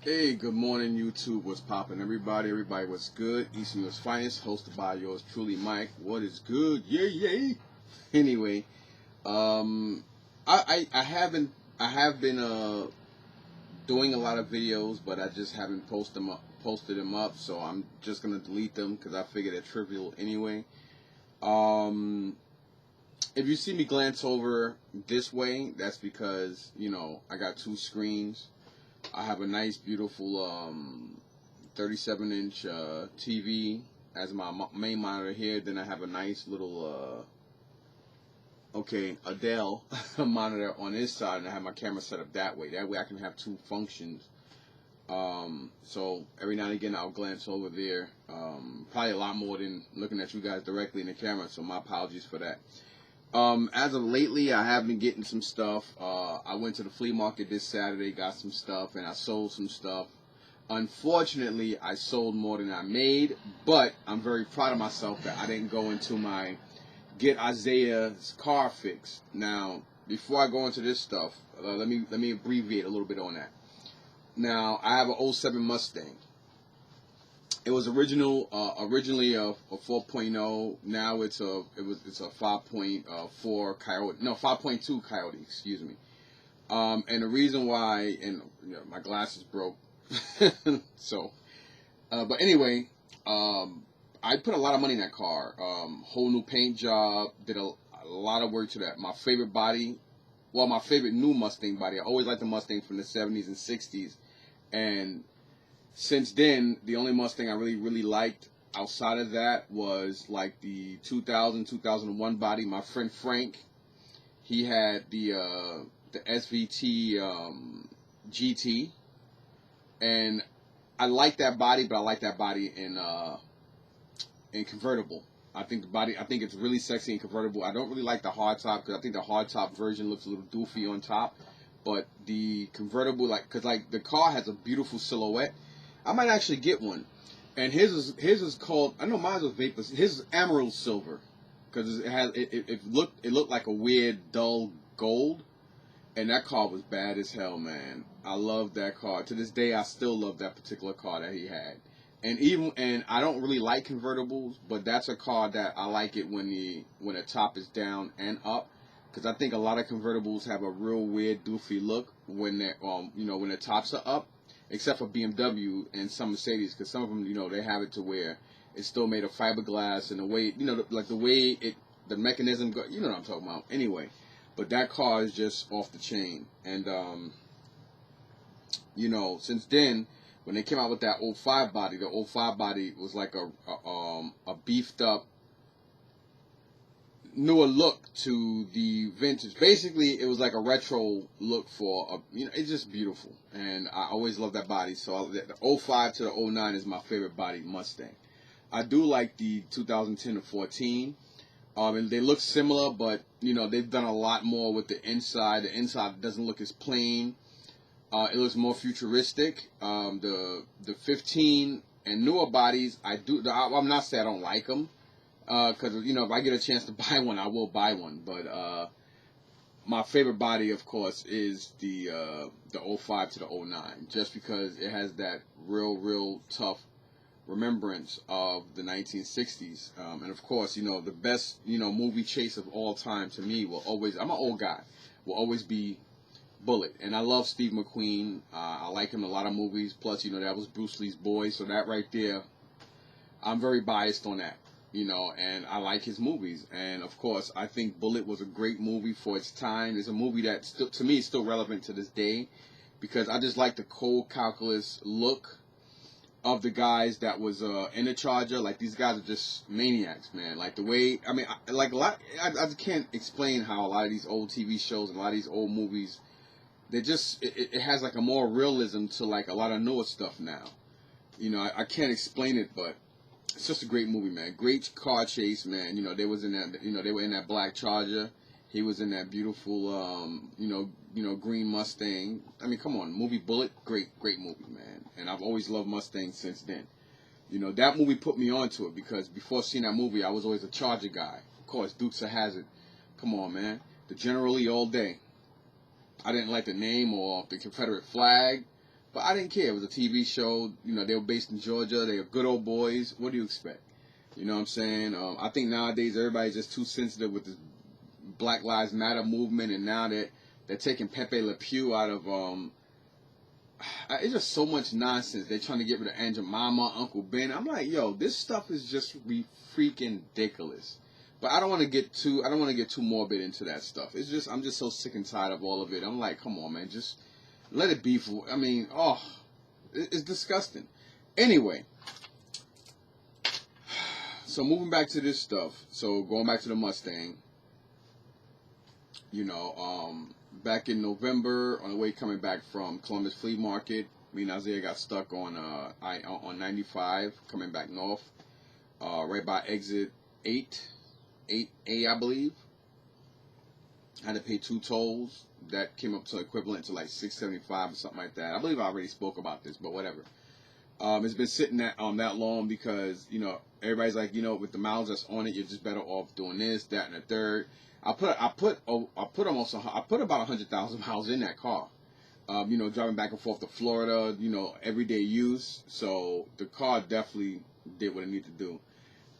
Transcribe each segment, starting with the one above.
Hey, good morning, YouTube. What's poppin', everybody? Everybody, what's good? Eastern U.S. Finest, hosted by yours truly, Mike. What is good? Yay, yay! Anyway, I have been doing a lot of videos, but I just haven't posted them up. So I'm just gonna delete them because I figure they're trivial anyway. If you see me glance over this way, that's because I got two screens. I have a nice, beautiful 37-inch TV as my main monitor here. Then I have a nice little, Adele monitor on this side, and I have my camera set up that way. That way I can have two functions. So every now and again I'll glance over there. Probably a lot more than looking at you guys directly in the camera, so my apologies for that. As of lately, I have been getting some stuff. I went to the flea market this Saturday, got some stuff, and I sold some stuff. Unfortunately, I sold more than I made, but I'm very proud of myself that I didn't go into my get Isaiah's car fixed. Now, before I go into this stuff, let me abbreviate a little bit on that. Now, I have an 07 Mustang. It was originally a 4.0. Now it's a 5.4 Coyote. No, 5.2 Coyote. Excuse me. And the reason why, and my glasses broke. So, but anyway, I put a lot of money in that car. Whole new paint job. Did a lot of work to that. My favorite body. Well, my favorite new Mustang body. I always liked the Mustang from the 70s and 60s, and since then, the only Mustang I really liked outside of that was like the 2001 body. My friend Frank, he had the SVT GT, and I like that body, but I like that body in convertible. I think it's really sexy in convertible. I don't really like the hardtop because I think the hardtop version looks a little doofy on top, but the convertible, because the car has a beautiful silhouette. I might actually get one, and his is called. I know mine was vapor. His is emerald silver, because it looked like a weird dull gold, and that car was bad as hell, man. I love that car. To this day, I still love that particular car that he had, and I don't really like convertibles, but that's a car that I like it when the top is down and up, because I think a lot of convertibles have a real weird doofy look when they when the tops are up. Except for BMW and some Mercedes, because some of them, they have it to where it's still made of fiberglass, and the way, like the way the mechanism go, you know what I'm talking about. Anyway, but that car is just off the chain, and since then, when they came out with that 05 body, the 05 body was like a beefed up, newer look to the vintage. Basically, it was like a retro look for it's just beautiful, and I always love that body. So the 05 to the 09 is my favorite body Mustang. I do like the 2010 to 14, and they look similar, but they've done a lot more with the inside. The inside doesn't look as plain. It looks more futuristic. The 15 and newer bodies, I'm not saying I don't like them. Because if I get a chance to buy one, I will buy one. But my favorite body, of course, is the 05 to the 09, just because it has that real tough remembrance of the 1960s. And of course, the best movie chase of all time to me will always, I'm an old guy, will always be Bullet. And I love Steve McQueen. I like him in a lot of movies. Plus, that was Bruce Lee's boy, so that right there, I'm very biased on that. And I like his movies. And of course, I think Bullet was a great movie for its time. It's a movie that still, to me, is still relevant to this day, because I just like the cold, calculus look of the guys that was in the Charger. Like, these guys are just maniacs, man. Like the way, I can't explain how a lot of these old TV shows and a lot of these old movies, they just, it has like a more realism to like a lot of newer stuff now. I can't explain it, but it's just a great movie, man. Great car chase, man. They was in that. They were in that black Charger. He was in that beautiful, green Mustang. I mean, come on, movie Bullet, great movie, man. And I've always loved Mustangs since then. That movie put me onto it, because before seeing that movie, I was always a Charger guy. Of course, Dukes of Hazzard. Come on, man. The General Lee all day. I didn't like the name or the Confederate flag, But I didn't care. It was a TV show. You know, they were based in Georgia. They were good old boys. What do you expect? You know what I'm saying? I think nowadays everybody's just too sensitive with this Black Lives Matter movement, and now that they're taking Pepe Le Pew out of it's just so much nonsense. They're trying to get rid of Aunt Jemima, Uncle Ben. I'm like, yo, this stuff is just freaking ridiculous. But I don't want to get too morbid into that stuff. It's just I'm just so sick and tired of all of it. I'm like, come on, man, just let it be. It's disgusting. Anyway, so moving back to this stuff. So going back to the Mustang. You know, back in November, on the way coming back from Columbus Flea Market, me and Isaiah got stuck on 95 coming back north, right by exit 8A, I believe. I had to pay 2 tolls. That came up to equivalent to like $6.75 or something like that. I believe I already spoke about this, but whatever. It's been sitting that long because, you know, everybody's like, you know, with the miles that's on it, you're just better off doing this, that, and the third. I put about 100,000 miles in that car. You know, driving back and forth to Florida, you know, everyday use. So the car definitely did what it needed to do.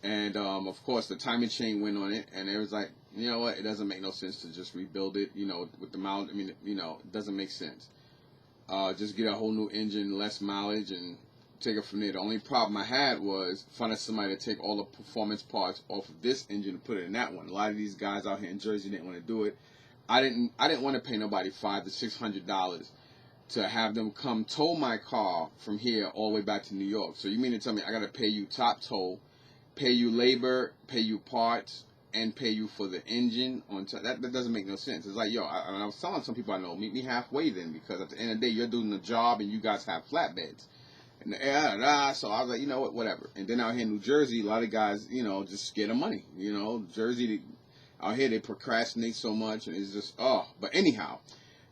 And of course, the timing chain went on it, and it was like, you know what, it doesn't make no sense to just rebuild it. You know, with the miles, I mean, you know, it doesn't make sense. Just get a whole new engine, less mileage, and take it from there. The only problem I had was finding somebody to take all the performance parts off of this engine and put it in that one. A lot of these guys out here in Jersey didn't want to do it. I didn't want to pay nobody $500 to $600 to have them come tow my car from here all the way back to New York. So you mean to tell me I got to pay you top toll, pay you labor, pay you parts, and pay you for the engine on top? That doesn't make no sense. It's like, yo, I was telling some people I know, meet me halfway then, because at the end of the day, you're doing the job and you guys have flatbeds. So I was like, you know what, whatever. And then out here in New Jersey, a lot of guys, you know, just scared of money. You know, Jersey, out here they procrastinate so much, and it's just, But anyhow,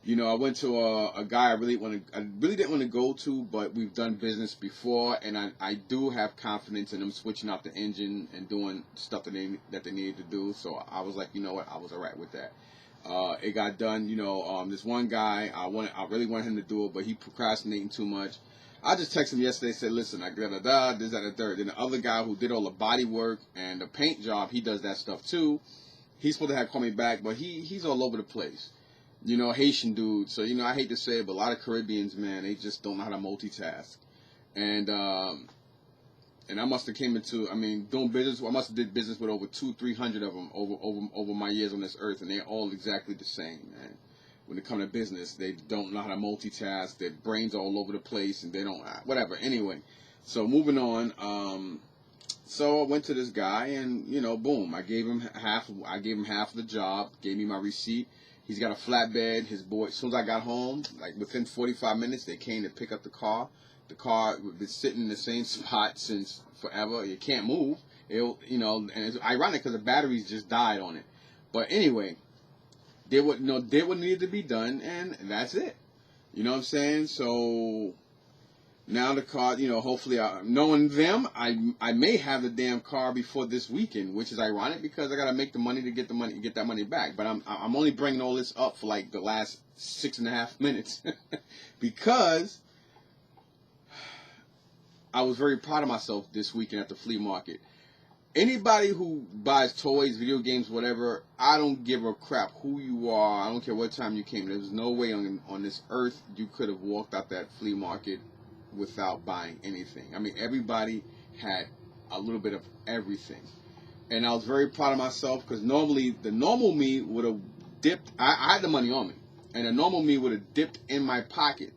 you know, I went to a guy I really didn't want to go to, but we've done business before, and I do have confidence in them switching out the engine and doing stuff that they needed to do. So I was like, you know what, I was alright with that. It got done. You know, this one guy, I really wanted him to do it, but he procrastinating too much. I just texted him yesterday, said, listen, I got this, that, and the third. Then the other guy who did all the body work and the paint job, he does that stuff too. He's supposed to have called me back, but he's all over the place. You know, Haitian dude. So, you know, I hate to say it, but a lot of Caribbeans, man, they just don't know how to multitask. And I must have came into, doing business, I must have did business with over 200-300 of them over my years on this earth, and they're all exactly the same, man. When it comes to business, they don't know how to multitask. Their brains are all over the place, and they don't, whatever. Anyway, so moving on. So I went to this guy, and you know, boom, I gave him half of the job. Gave me my receipt. He's got a flatbed. His boy, as soon as I got home, like within 45 minutes, they came to pick up the car. The car had been sitting in the same spot since forever. It can't move. And it's ironic because the batteries just died on it. But anyway, did what needed to be done, and that's it. You know what I'm saying? So now the car, you know, hopefully, knowing them, I may have the damn car before this weekend, which is ironic because I gotta make the money to get that money back. But I'm only bringing all this up for like the last 6.5 minutes because I was very proud of myself this weekend at the flea market. Anybody who buys toys, video games, whatever, I don't give a crap who you are. I don't care what time you came. There's no way on this earth you could have walked out that flea market without buying anything. I mean, everybody had a little bit of everything. And I was very proud of myself because normally the normal me would have dipped. I had the money on me. And the normal me would have dipped in my pocket.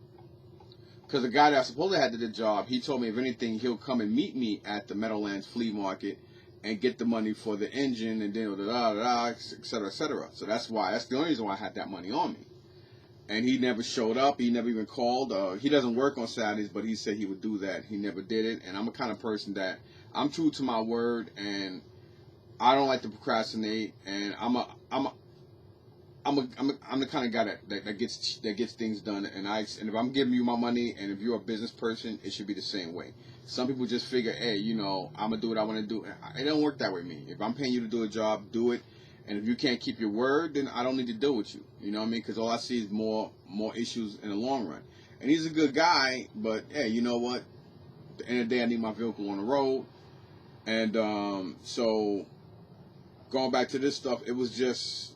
Because the guy that I supposedly had the job, he told me if anything, he'll come and meet me at the Meadowlands flea market and get the money for the engine and then et cetera, et cetera. So that's the only reason why I had that money on me. And he never showed up. He never even called. He doesn't work on Saturdays, but he said he would do that. He never did it. And I'm the kind of person that I'm true to my word, and I don't like to procrastinate. And I'm the kind of guy that gets things done. And if I'm giving you my money, and if you're a business person, it should be the same way. Some people just figure, hey, you know, I'm gonna do what I want to do. It don't work that way with me. If I'm paying you to do a job, do it. And if you can't keep your word, then I don't need to deal with you. You know what I mean? Because all I see is more issues in the long run. And he's a good guy, but hey, you know what? At the end of the day, I need my vehicle on the road. And so going back to this stuff, it was just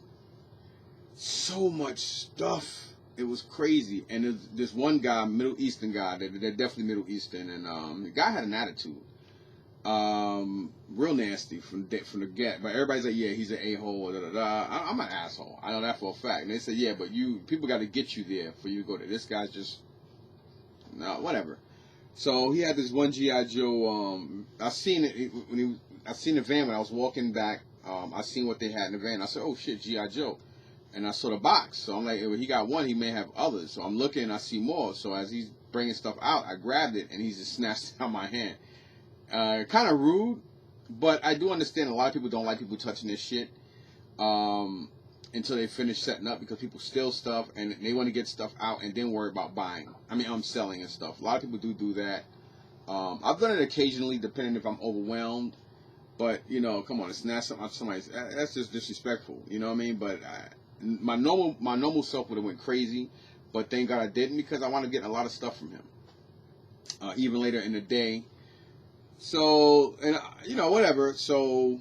so much stuff. It was crazy. And there's this one guy, Middle Eastern guy, they're definitely Middle Eastern, and the guy had an attitude. Real nasty from the get. But everybody's like, yeah, he's an a-hole. I'm an asshole. I know that for a fact. And they said, yeah, but people got to get you there for you to go there. This guy's just no, whatever. So he had this one GI Joe. I seen it when I seen the van when I was walking back. I seen what they had in the van. I said, oh shit, GI Joe. And I saw the box. So I'm like, well, he got one. He may have others. So I'm looking and I see more. So as he's bringing stuff out, I grabbed it and he just snatched it out of my hand. Kind of rude, but I do understand a lot of people don't like people touching this shit until they finish setting up, because people steal stuff and they want to get stuff out and then worry about buying. Selling and stuff. A lot of people do that. I've done it occasionally, depending if I'm overwhelmed. But come on, snatch something out somebody's. That's just disrespectful. You know what I mean? But my normal self would have went crazy, but thank God I didn't, because I want to get a lot of stuff from him. Even later in the day. So, and whatever. So,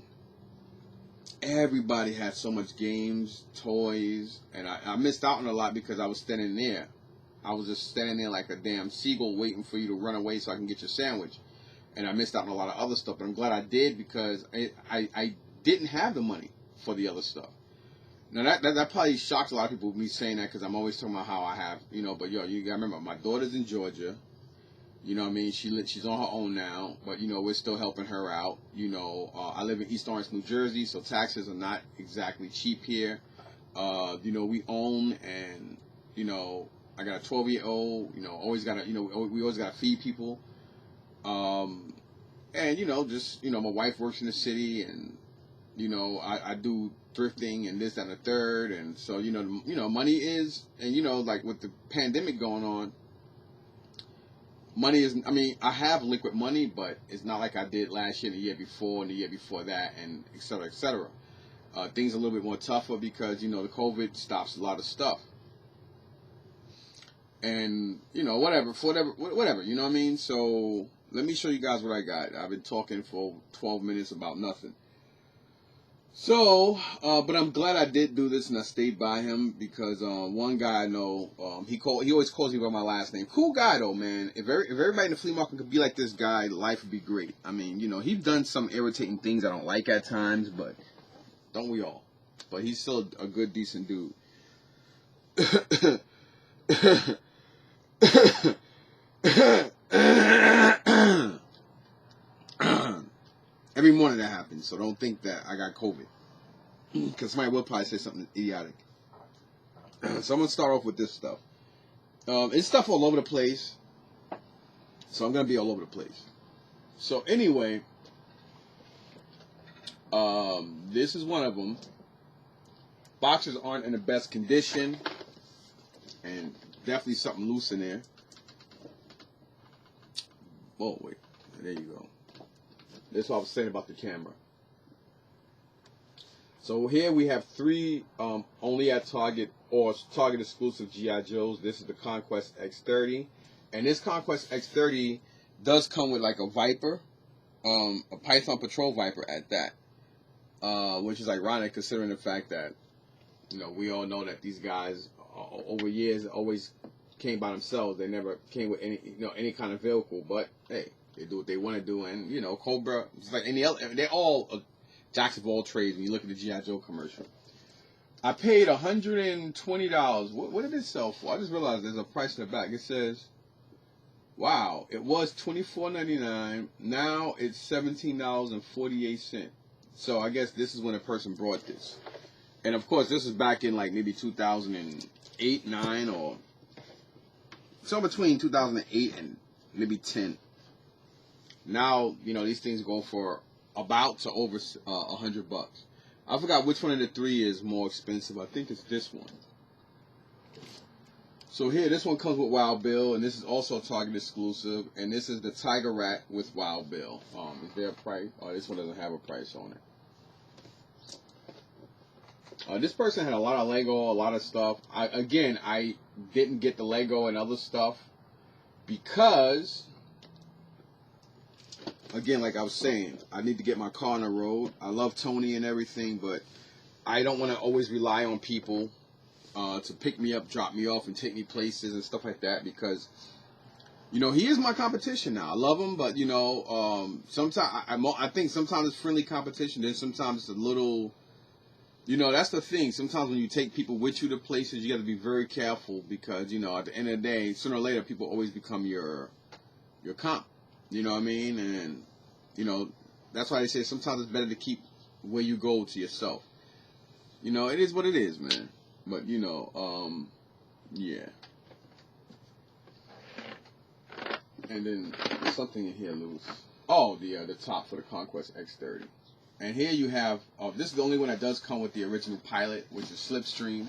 everybody had so much games, toys, and I missed out on a lot because I was standing there. I was just standing there like a damn seagull waiting for you to run away so I can get your sandwich. And I missed out on a lot of other stuff, but I'm glad I did, because I didn't have the money for the other stuff. Now, that probably shocks a lot of people, me saying that, because I'm always talking about how I have, but yo, you gotta remember, my daughter's in Georgia. You know what I mean? She's on her own now, but we're still helping her out. I live in East Orange, New Jersey, so taxes are not exactly cheap here. We own, and I got a 12-year-old. Always gotta, we always gotta feed people. And my wife works in the city, and I do thrifting and this, that, and the third, and so money is, and like with the pandemic going on. Money is, I have liquid money, but it's not like I did last year, the year before, and the year before that, and et cetera, et cetera. Things are a little bit more tougher because, the COVID stops a lot of stuff. And, whatever, you know what I mean? So, let me show you guys what I got. I've been talking for 12 minutes about nothing. So, but I'm glad I did do this and I stayed by him, because one guy I know, he always calls me by my last name. Cool guy though, man. If everybody in the flea market could be like this guy, life would be great. He's done some irritating things I don't like at times, but don't we all? But he's still a good, decent dude. Every morning that happens, so don't think that I got COVID, because somebody will probably say something idiotic. So I'm going to start off with this stuff. It's stuff all over the place, so I'm going to be all over the place. So anyway, this is one of them. Boxes aren't in the best condition, and definitely something loose in there. Oh, wait. There you go. That's what I was saying about the camera. So here we have 3 only at Target or Target exclusive G.I. Joes. This is the Conquest X30. And this Conquest X30 does come with like a Viper, a Python Patrol Viper at that. Which is ironic considering the fact that, we all know that these guys over years always came by themselves. They never came with any kind of vehicle. But hey, they do what they want to do, and Cobra, just like any other, they're all jacks of all trades. When you look at the G.I. Joe commercial, I paid $120. What did it sell for? I just realized there's a price in the back. It says, "Wow, it was $24.99. Now it's $17.48." So I guess this is when a person brought this, and of course this is back in like maybe 2008, 9, or so between 2008 and maybe 10. Now, these things go for about to over $100. I forgot which one of the 3 is more expensive. I think it's this one. So here, this one comes with Wild Bill, and this is also a Target exclusive. And this is the Tiger Rat with Wild Bill. Is there a price? Oh, this one doesn't have a price on it. This person had a lot of Lego, a lot of stuff. I didn't get the Lego and other stuff. because, again, like I was saying, I need to get my car on the road. I love Tony and everything, but I don't want to always rely on people to pick me up, drop me off, and take me places and stuff like that, because, you know, he is my competition now. I love him, but, you know, sometimes I think sometimes it's friendly competition, then sometimes it's a little, you know, that's the thing. Sometimes when you take people with you to places, you got to be very careful, because, you know, at the end of the day, sooner or later, people always become your comp. You know what I mean? And, you know, that's why they say sometimes it's better to keep where you go to yourself. You know, it is what it is, man. But, you know, yeah. And then something in here loose. Oh, the top for the Conquest X30. And here you have, this is the only one that does come with the original pilot, which is Slipstream.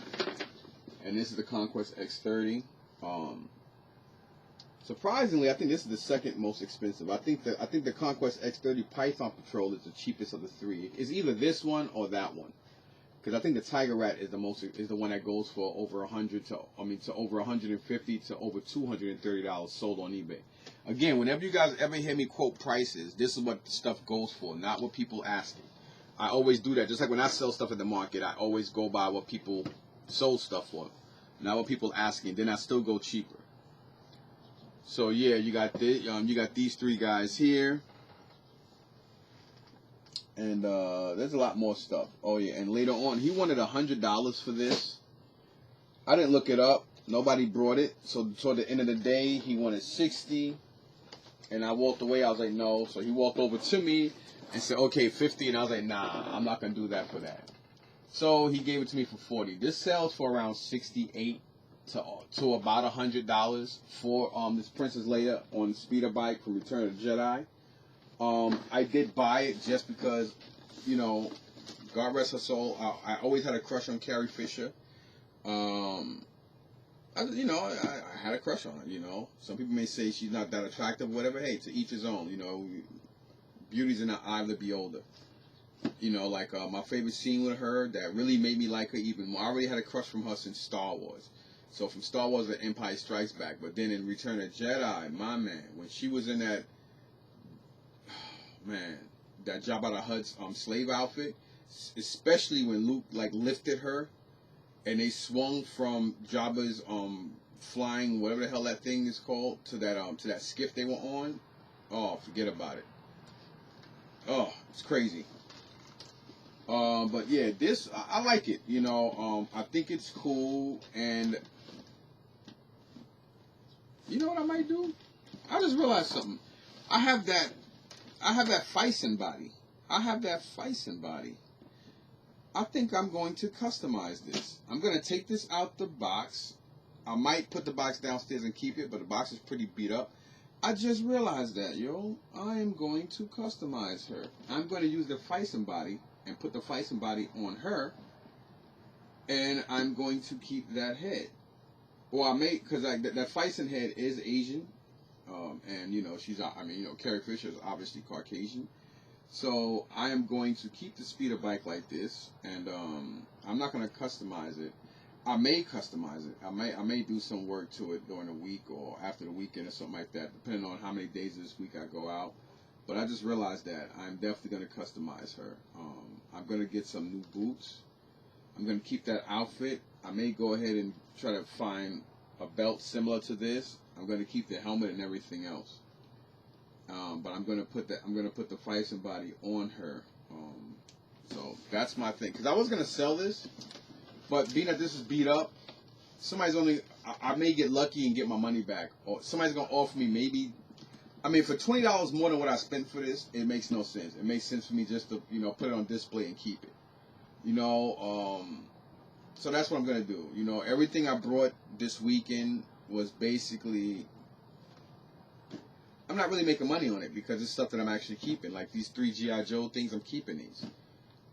And this is the Conquest X30. Surprisingly, I think this is the second most expensive. I think the Conquest X30 Python Patrol is the cheapest of the three. It's either this one or that one. Because I think the Tiger Rat is the one that goes for over $100 to over $150 to over $230 sold on eBay. Again, whenever you guys ever hear me quote prices, this is what stuff goes for, not what people asking. I always do that. Just like when I sell stuff at the market, I always go by what people sold stuff for, not what people asking. Then I still go cheaper. So yeah, you got these three guys here. And there's a lot more stuff. Oh yeah, and later on, he wanted $100 for this. I didn't look it up. Nobody brought it. So toward the end of the day, he wanted $60, and I walked away. I was like, no. So he walked over to me and said, okay, $50, and I was like, nah, I'm not gonna do that for that. So he gave it to me for $40. This sells for around $68 to about $100 for this Princess Leia on speeder bike from Return of the Jedi. I did buy it just because, you know, God rest her soul. I always had a crush on Carrie Fisher. I had a crush on her. You know, some people may say she's not that attractive, whatever. Hey, to each his own. You know, beauty's in the eye of the beholder. You know, like my favorite scene with her that really made me like her even more. I already had a crush from her since Star Wars. So from Star Wars to Empire Strikes Back, but then in Return of the Jedi, my man, when she was in that. Man, that Jabba the Hutt's slave outfit, especially when Luke like lifted her, and they swung from Jabba's flying whatever the hell that thing is called to that skiff they were on. Oh, forget about it. Oh, it's crazy. But yeah, this I like it. You know, I think it's cool, and you know what I might do? I just realized something. I have that Fison body. I think I'm going to customize this. I'm going to take this out the box. I might put the box downstairs and keep it, but the box is pretty beat up. I just realized that, yo. I am going to customize her. I'm going to use the Fison body and put the Fison body on her, and I'm going to keep that head. Well, I may, because that Fison head is Asian. And, you know, Carrie Fisher is obviously Caucasian. So I am going to keep the speeder bike like this, and I'm not going to customize it. I may customize it. I may do some work to it during the week or after the weekend or something like that, depending on how many days this week I go out. But I just realized that I'm definitely going to customize her. I'm going to get some new boots. I'm going to keep that outfit. I may go ahead and try to find a belt similar to this. I'm going to keep the helmet and everything else, but I'm going to put the Fison body on her. So that's my thing. Because I was going to sell this, but being that this is beat up, I may get lucky and get my money back, or somebody's going to offer me maybe. I mean, for $20 more than what I spent for this, it makes no sense. It makes sense for me just to put it on display and keep it. So that's what I'm going to do. Everything I brought this weekend was basically, I'm not really making money on it because it's stuff that I'm actually keeping. Like these 3 G.I. Joe things, I'm keeping these.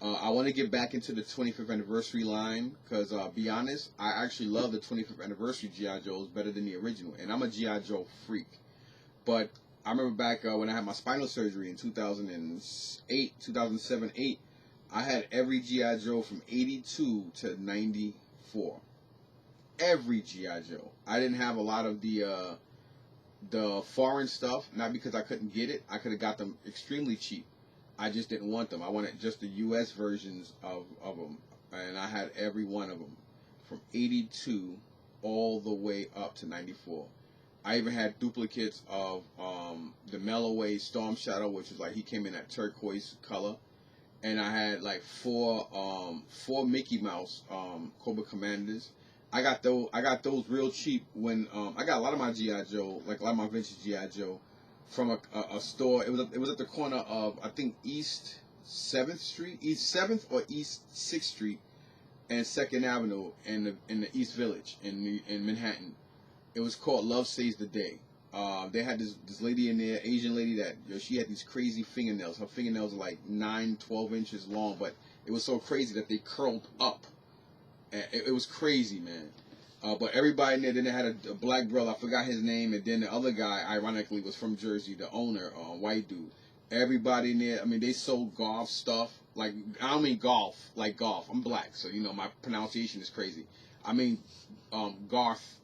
I want to get back into the 25th anniversary line because, be honest, I actually love the 25th anniversary G.I. Joes better than the original. And I'm a G.I. Joe freak. But I remember back when I had my spinal surgery in 2007, 8, I had every G.I. Joe from 82 to 94. Every G.I. Joe. I didn't have a lot of the the foreign stuff, not because I couldn't get it. I could have got them extremely cheap. I just didn't want them. I wanted just the U.S. versions of them, and I had every one of them from 82 all the way up to 94. I even had duplicates of the Melloway Storm Shadow, which was like he came in that turquoise color, and I had like four Mickey Mouse Cobra Commanders. I got those real cheap when I got a lot of my G.I. Joe, like a lot of my vintage G.I. Joe, from a store. It was at the corner of, I think, East 7th Street, East 7th or East 6th Street, and 2nd Avenue in the East Village in Manhattan. It was called Love Saves the Day. They had this lady in there, Asian lady, that she had these crazy fingernails. Her fingernails are like 9-12 inches long, but it was so crazy that they curled up. It was crazy, man. But everybody in there, then they had a black brother, I forgot his name, and then the other guy, ironically, was from Jersey, the owner, white dude. Everybody in there, I mean, they sold golf stuff. Like, I don't mean golf, like golf. I'm black, so, you know, my pronunciation is crazy. I mean, Garth,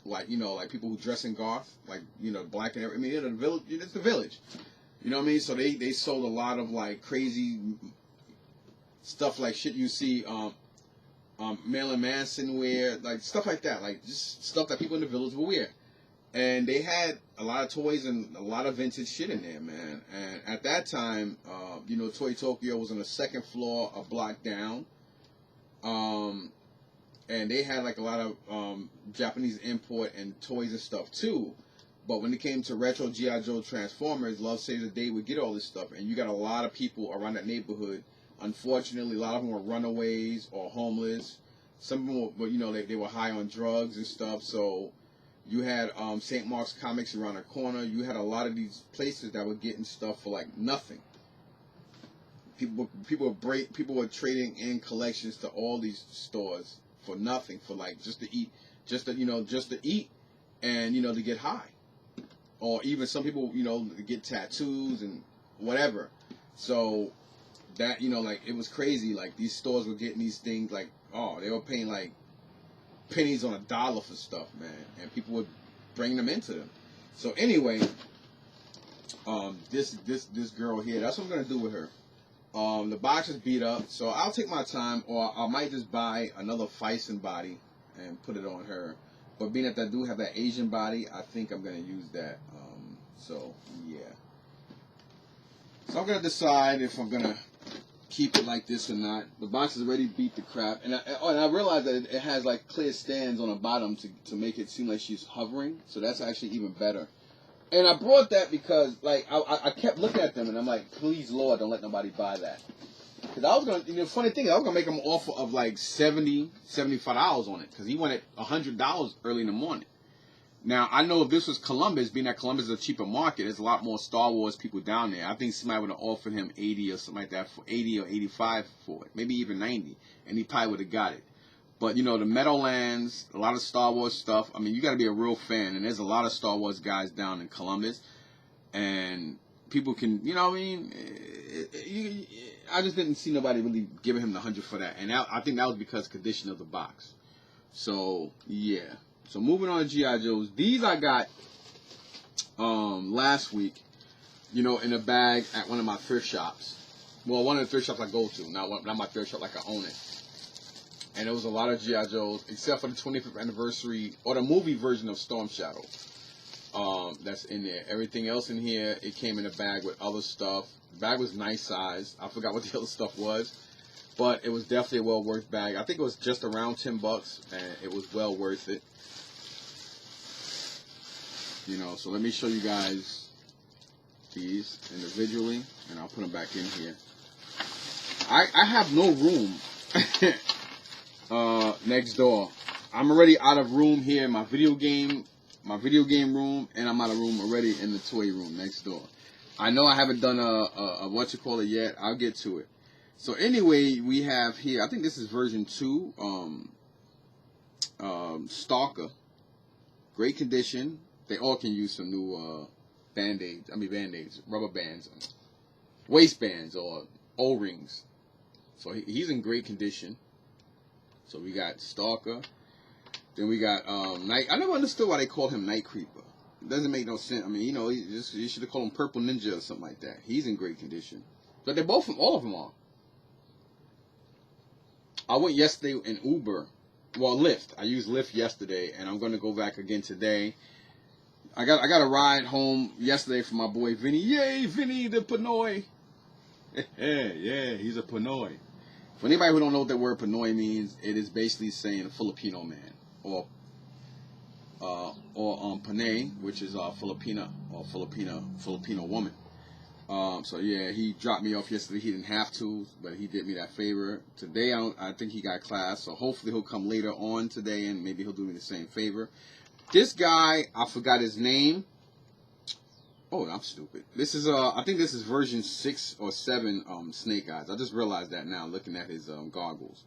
like, you know, like people who dress in Garth, like, you know, black and everything. I mean, it's the village. You know what I mean? So they sold a lot of, like, crazy stuff, like shit you see, Marilyn Manson wear, like stuff like that, like just stuff that people in the village will wear. And they had a lot of toys and a lot of vintage shit in there, man. And at that time, you know, Toy Tokyo was on the 2nd floor, a block down. And they had like a lot of Japanese import and toys and stuff too. But when it came to retro G.I. Joe Transformers, Love Saves the Day would get all this stuff. And you got a lot of people around that neighborhood. Unfortunately, a lot of them were runaways or homeless. Some of them were, you know, they were high on drugs and stuff. So you had St. Mark's Comics around the corner. You had a lot of these places that were getting stuff for like nothing. People were trading in collections to all these stores for nothing, for like just to eat, just to eat, and you know, to get high, or even some people, you know, to get tattoos and whatever. So that, you know, like it was crazy. Like these stores were getting these things like, oh, they were paying like pennies on a dollar for stuff, man, and people would bring them into them. So anyway, this girl here, that's what I'm gonna do with her. The box is beat up, so I'll take my time, or I might just buy another Fison body and put it on her. But being that I do have that Asian body, I think I'm gonna use that. So yeah. So I'm gonna decide if I'm gonna keep it like this or not. The box has already beat the crap, and I realized that it has like clear stands on the bottom to make it seem like she's hovering. So that's actually even better. And I brought that because, like, I kept looking at them, and I'm like, please, Lord, don't let nobody buy that. Because I was going to, you know, funny thing, I was going to make him an offer of, like, $70, $75 on it. Because he wanted $100 early in the morning. Now, I know if this was Columbus, being that Columbus is a cheaper market, there's a lot more Star Wars people down there. I think somebody would have offered him 80 or something like that, for 80 or 85 for it. Maybe even 90. And he probably would have got it. But, you know, the Meadowlands, a lot of Star Wars stuff. I mean, you got to be a real fan. And there's a lot of Star Wars guys down in Columbus. And people can, you know what I mean? I just didn't see nobody really giving him the 100 for that. And I think that was because of condition of the box. So, yeah. So, moving on to G.I. Joes. These I got last week, you know, in a bag at one of my thrift shops. Well, one of the thrift shops I go to. Not my thrift shop like I own it. And there was a lot of G.I. Joes, except for the 25th anniversary, or the movie version of Storm Shadow. That's in there. Everything else in here, it came in a bag with other stuff. The bag was nice size. I forgot what the other stuff was. But it was definitely a well worth bag. I think it was just around $10, and it was well worth it. You know, so let me show you guys these individually, and I'll put them back in here. I have no room. Next door. I'm already out of room here in my video game room, and I'm out of room already in the toy room next door. I know I haven't done a what you call it yet. I'll get to it. So anyway, we have here, I think this is version 2, Stalker. Great condition. They all can use some new band-aids, rubber bands, waistbands, or O-rings. So he's in great condition. So we got Stalker. Then we got Night. I never understood why they called him Night Creeper. doesn't make no sense. I mean, you know, you should have called him Purple Ninja or something like that. He's in great condition. But they're both, all of them are. I went yesterday in Uber. Well, Lyft. I used Lyft yesterday, and I'm going to go back again today. I got a ride home yesterday from my boy Vinny. Yay, Vinny the Pinoy. Yeah, he's a Pinoy. For anybody who don't know what that word Pinoy means, it is basically saying a Filipino man, or Panay, which is Filipina or Filipino woman. So yeah, he dropped me off yesterday. He didn't have to, but he did me that favor. Today, I think he got class, so hopefully he'll come later on today, and maybe he'll do me the same favor. This guy, I forgot his name. Oh, I'm stupid. This is I think this is version 6 or 7 Snake Eyes. I just realized that now looking at his goggles.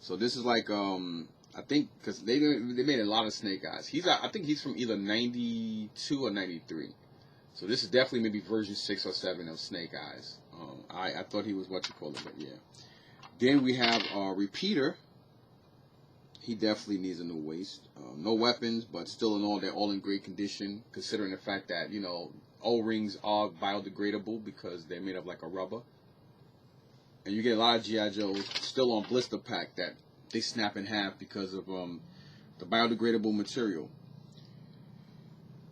So this is like I think because they made a lot of Snake Eyes. I think he's from either 92 or 93. So this is definitely maybe version 6 or 7 of Snake Eyes. I thought he was what you call it, but yeah. Then we have Repeater. He definitely needs a new waist. No weapons, but still in all, they're all in great condition, considering the fact that, you know, O-rings are biodegradable because they're made of like a rubber. And you get a lot of G.I. Joes still on blister pack that they snap in half because of the biodegradable material.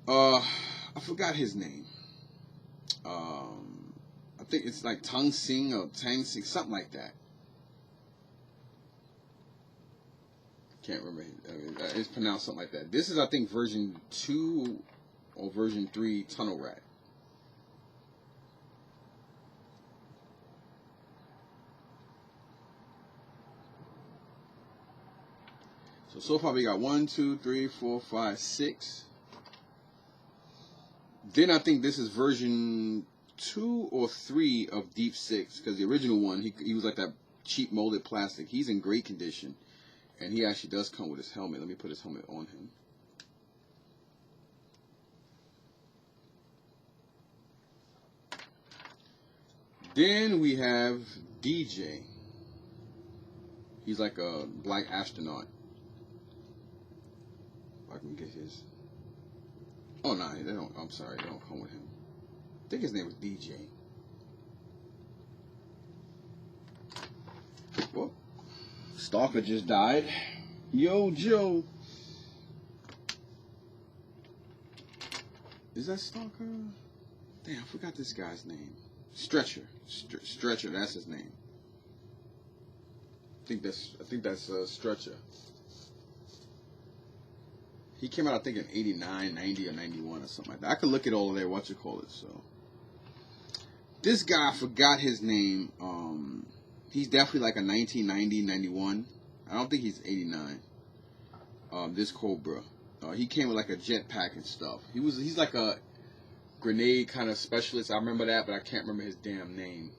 I forgot his name. I think it's like Tang Sing or Tang Sing, something like that. Can't remember. It's pronounced something like that. This is, I think, version 2 or version 3 Tunnel Rat. So far we got 1, 2, 3, 4, 5, 6. Then I think this is version 2 or 3 of Deep Six, because the original one, he was like that cheap molded plastic. He's in great condition. And he actually does come with his helmet. Let me put his helmet on him. Then we have DJ. He's like a black astronaut. If I can get his. Oh no, they don't. I'm sorry, they don't come with him. I think his name was DJ. Whoop. Stalker just died. Yo, Joe. Is that Stalker? Damn, I forgot this guy's name. Stretcher. Stretcher, that's his name. I think that's Stretcher. He came out, I think, in 89, 90, or 91 or something like that. I could look at all of their so. This guy, I forgot his name. He's definitely like a 1990, 91. I don't think he's 89. This Cobra. He came with like a jetpack and stuff. He's like a grenade kind of specialist. I remember that, but I can't remember his damn name.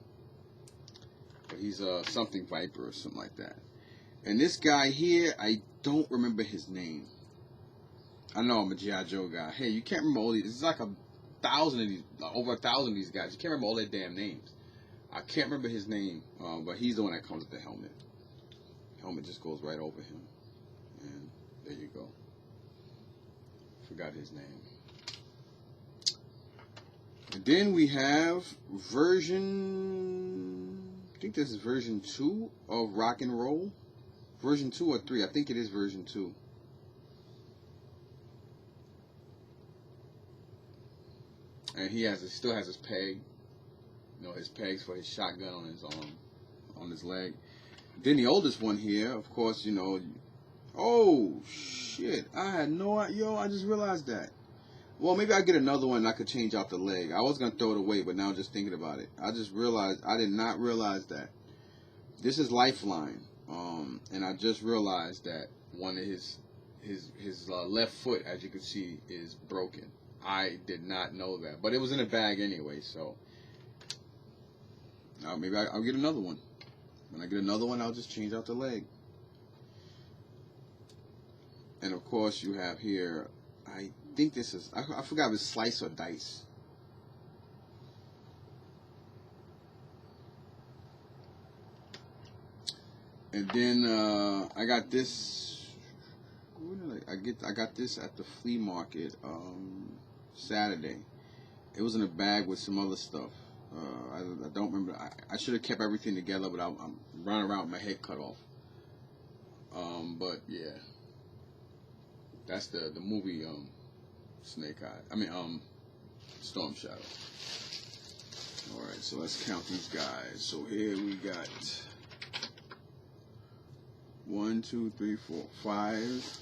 But he's something Viper or something like that. And this guy here, I don't remember his name. I know I'm a G.I. Joe guy. Hey, you can't remember all these. It's like 1,000 of these, over 1,000 of these guys. You can't remember all their damn names. I can't remember his name, but he's the one that comes with the helmet. Helmet just goes right over him. And there you go. Forgot his name. And then we have version, I think this is version 2 of Rock and Roll. Version 2 or 3. I think it is version 2. And he still has his peg. You know, his pegs for his shotgun on his leg. Then the oldest one here, of course, you know. Oh shit! I had no idea. Yo, I just realized that. Well, maybe I get another one and I could change out the leg. I was gonna throw it away, but now I'm just thinking about it. I just realized I did not realize that. This is Lifeline, and I just realized that one of his left foot, as you can see, is broken. I did not know that, but it was in a bag anyway, so now maybe I'll get another one. When I get another one, I'll just change out the leg. And of course, you have here, I think this is, I forgot if it's Slice or Dice. And then I got this. I got this at the flea market. Saturday. It was in a bag with some other stuff. I don't remember. I should have kept everything together, but I'm running around with my head cut off. But yeah, that's the movie Snake Eye. I mean Storm Shadow. All right, so let's count these guys. So here we got 1, 2, 3, 4, 5.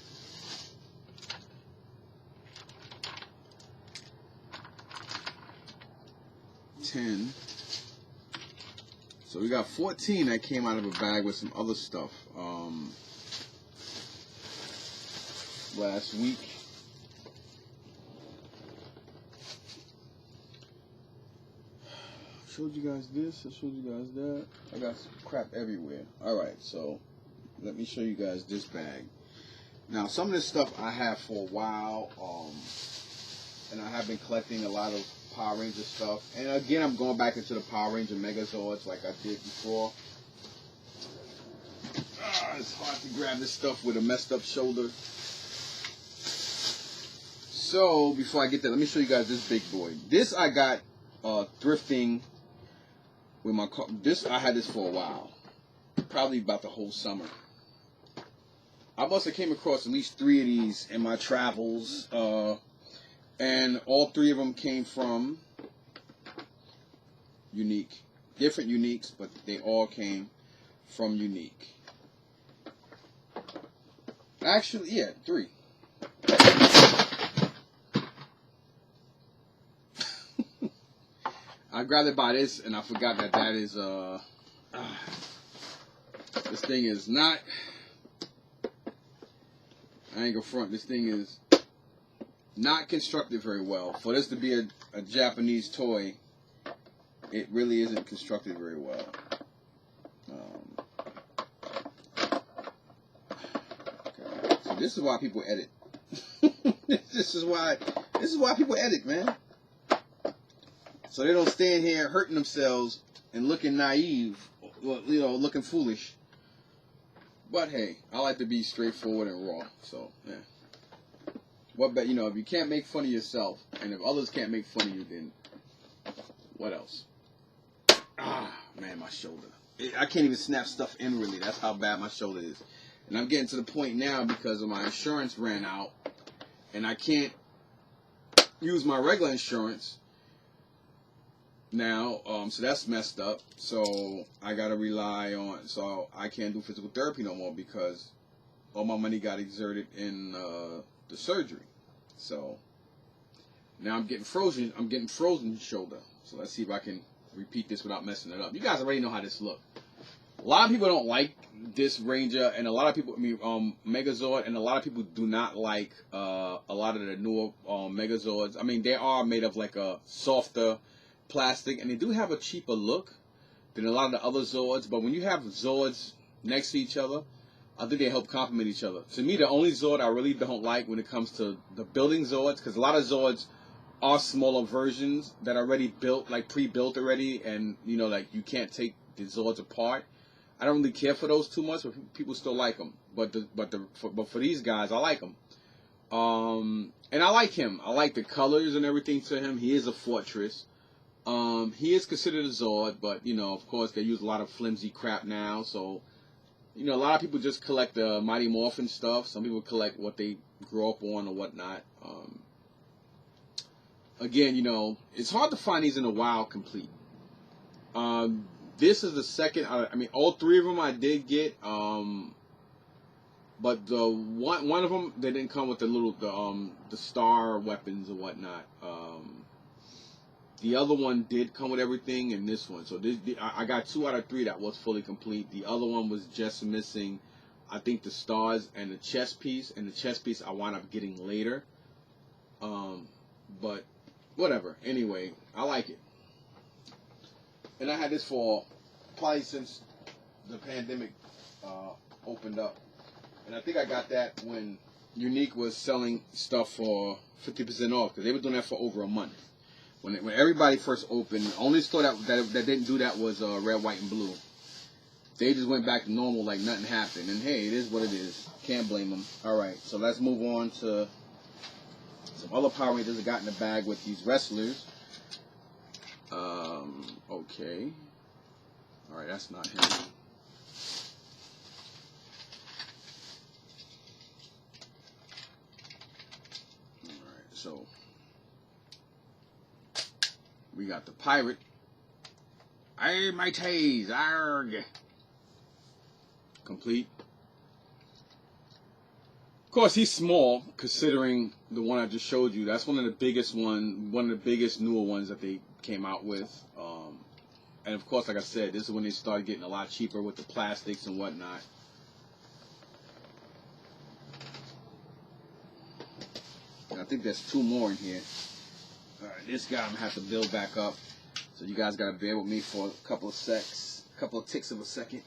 10. So we got 14 that came out of a bag with some other stuff last week. I showed you guys this, I showed you guys that. I got some crap everywhere. Alright, so let me show you guys this bag. Now some of this stuff I have for a while, and I have been collecting a lot of Power Ranger stuff, and again I'm going back into the Power Ranger Megazords like I did before. It's hard to grab this stuff with a messed up shoulder. So before I get there, let me show you guys this big boy. This I got thrifting with my car. I had this for a while, probably about the whole summer. I must have came across at least 3 of these in my travels. And all 3 of them came from Unique. Different Uniques, but they all came from Unique. Actually, yeah, 3. I grabbed it by this, and I forgot that is, this thing is not, I ain't gonna front, this thing is not constructed very well. For this to be a Japanese toy, it really isn't constructed very well. Okay. So this is why people edit. This is why people edit, man. So they don't stand here hurting themselves and looking naive, you know, looking foolish. But hey, I like to be straightforward and raw. So yeah. What bet, you know, if you can't make fun of yourself, and if others can't make fun of you, then what else? Ah, man, my shoulder. I can't even snap stuff in, really. That's how bad my shoulder is. And I'm getting to the point now because of my insurance ran out, and I can't use my regular insurance now, so that's messed up. So I gotta rely on, so I can't do physical therapy no more because all my money got exerted in the surgery. So now I'm getting frozen shoulder. So let's see if I can repeat this without messing it up. You guys already know how this looks. A lot of people don't like this Ranger, and a lot of people, Megazord, and a lot of people do not like a lot of the newer Megazords. I mean, they are made of like a softer plastic, and they do have a cheaper look than a lot of the other Zords. But when you have Zords next to each other, I think they help complement each other. To me, the only Zord I really don't like when it comes to the building Zords, because a lot of Zords are smaller versions that are already built, like pre-built already, and you know, like you can't take the Zords apart. I don't really care for those too much, but people still like them. But for these guys, I like them. And I like him. I like the colors and everything to him. He is a fortress. He is considered a Zord, but you know, of course, they use a lot of flimsy crap now, so. You know, a lot of people just collect the Mighty Morphin stuff. Some people collect what they grew up on or whatnot. Again, you know, it's hard to find these in the wild complete. This is the second. I mean, all 3 of them I did get. But the one of them, they didn't come with the little the star weapons or whatnot. The other one did come with everything, and this one. So I got 2 out of 3 that was fully complete. The other one was just missing, I think, the stars and the chest piece. And the chest piece I wound up getting later. But whatever. Anyway, I like it. And I had this for probably since the pandemic opened up. And I think I got that when Unique was selling stuff for 50% off, because they were doing that for over a month. When everybody first opened, the only store that didn't do that was Red, White, and Blue. They just went back to normal like nothing happened. And hey, it is what it is. Can't blame them. All right, so let's move on to Some other Power Rangers I got in the bag with these wrestlers. Okay. Alright, that's not him. Alright, so we got the pirate. Hey, my tase, arg. Complete. Of course, he's small, considering the one I just showed you. That's one of the biggest newer ones that they came out with. And of course, like I said, this is when they started getting a lot cheaper with the plastics and whatnot. And I think there's 2 more in here. Alright, this guy I'm going to have to build back up. So you guys got to bear with me for a couple of ticks of a second.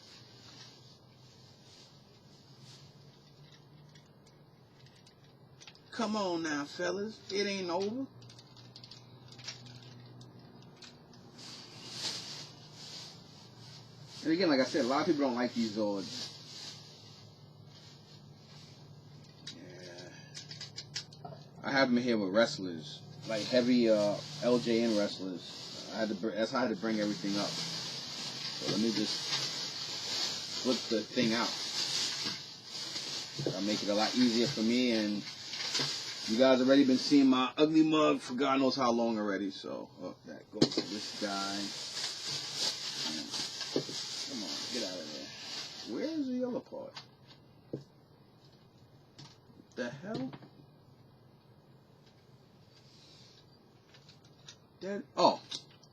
Come on now, fellas. It ain't over. And again, like I said, a lot of people don't like these Zords. Yeah. I have them here with wrestlers. Like heavy LJN wrestlers. That's how I had to bring everything up. So let me just flip the thing out. That'll make it a lot easier for me, and you guys already been seeing my ugly mug for God knows how long already. So that goes to this guy. Come on, get out of there. Where's the other part? What the hell? Oh,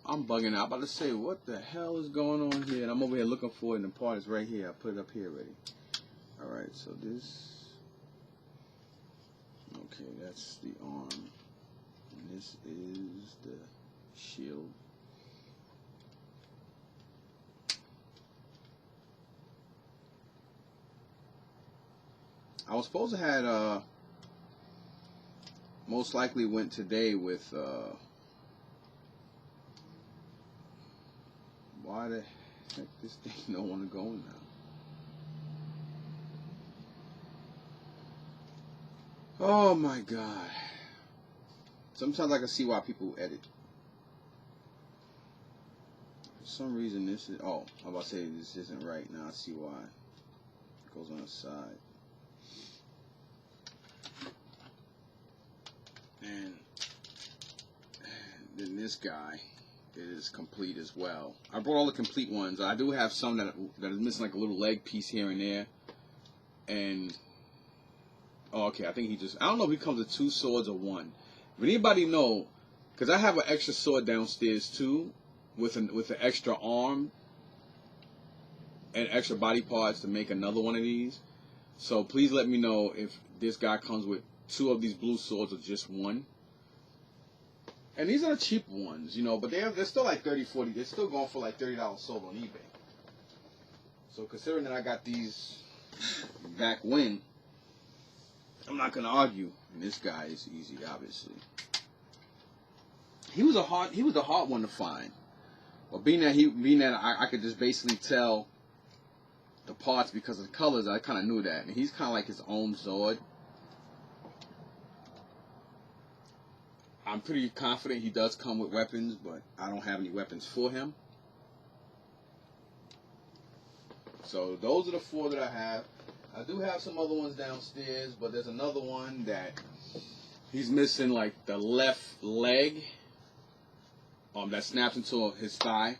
I'm bugging out. I'm about to say, what the hell is going on here? And I'm over here looking for it, and the part is right here. I put it up here already. Alright, so this... Okay, that's the arm. And this is the shield. I was supposed to have most likely went today with why the heck this thing don't want to go now? Oh my God. Sometimes I can see why people edit. For some reason this is, oh, I'm about to say this isn't right now. I see why. It goes on the side. And then this guy is complete as well. I brought all the complete ones. I do have some that is missing, like a little leg piece here and there. And oh, okay, I think he just, I don't know if he comes with 2 swords or 1. If anybody know, because I have an extra sword downstairs too, with an extra arm and extra body parts to make another one of these. So please let me know if this guy comes with 2 of these blue swords or just 1. And these are the cheap ones, you know, but they're still like 30, 40. They're still going for like $30 sold on eBay. So considering that I got these back when, I'm not gonna argue. And this guy is easy, obviously. He was a hard one to find. But being that I could just basically tell the parts because of the colors, I kind of knew that. And he's kind of like his own Zord. I'm pretty confident he does come with weapons, but I don't have any weapons for him. So those are the 4 that I have. I do have some other ones downstairs, but there's another one that he's missing, like the left leg that snaps into his thigh.